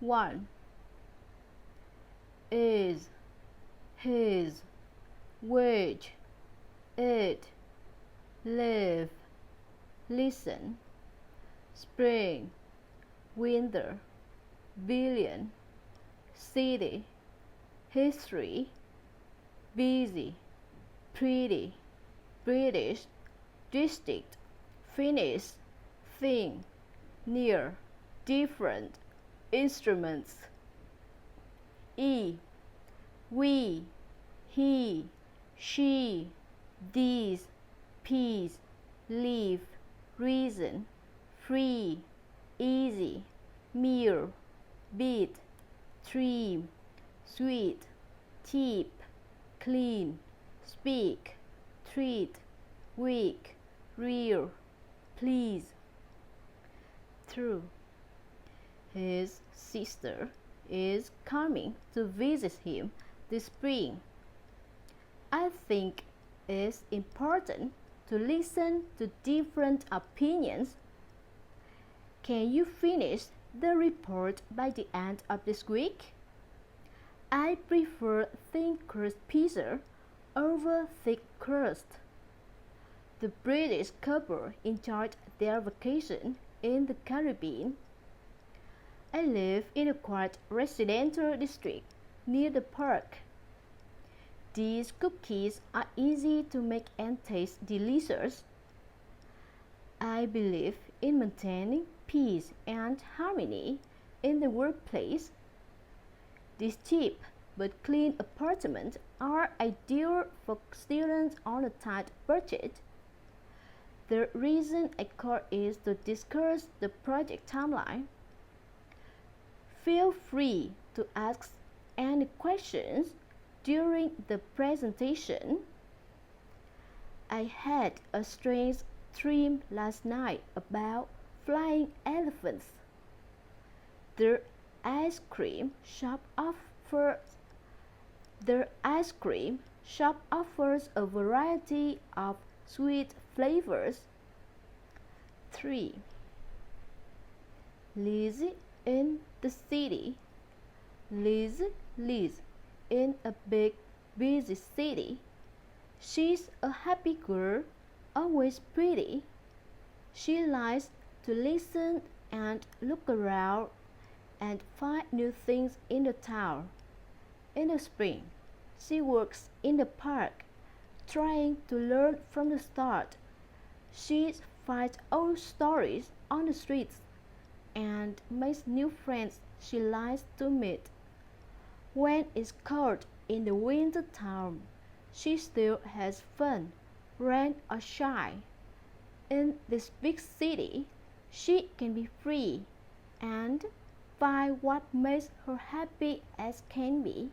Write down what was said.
1. Is, his, which, it, live, listen, spring, winter, billion, city, history, busy, pretty, British, district, finish, thing, near, different, instruments. E. We, he, she, these, peace, leave, reason, free, easy, mere, beat, trim, sweet, tip, clean, speak, treat, weak, real, please. True. His sister is coming to visit him this spring. I think it's important to listen to different opinions. Can you finish the report by the end of this week? I prefer thin crust pizza over thick crust. The British couple enjoyed their vacation in the Caribbean. I live in a quiet residential district near the park. These cookies are easy to make and taste delicious. I believe in maintaining peace and harmony in the workplace. These cheap but clean apartments are ideal for students on a tight budget. The reason I called is to discuss the project timeline. Feel free to ask any questions during the presentation. I had a strange dream last night about flying elephants. The ice cream shop offers a variety of sweet flavors. 3. Lizzie in the city. Lizzie lives in a big, busy city. She's a happy girl, always pretty. She likes to listen and look around and find new things in the town. In the spring, she works in the park, trying to learn from the start. She finds old stories on the streets and makes new friends she likes to meet. When it's cold in the winter time, she still has fun, rain or shine. In this big city, she can be free and find what makes her happy as can be.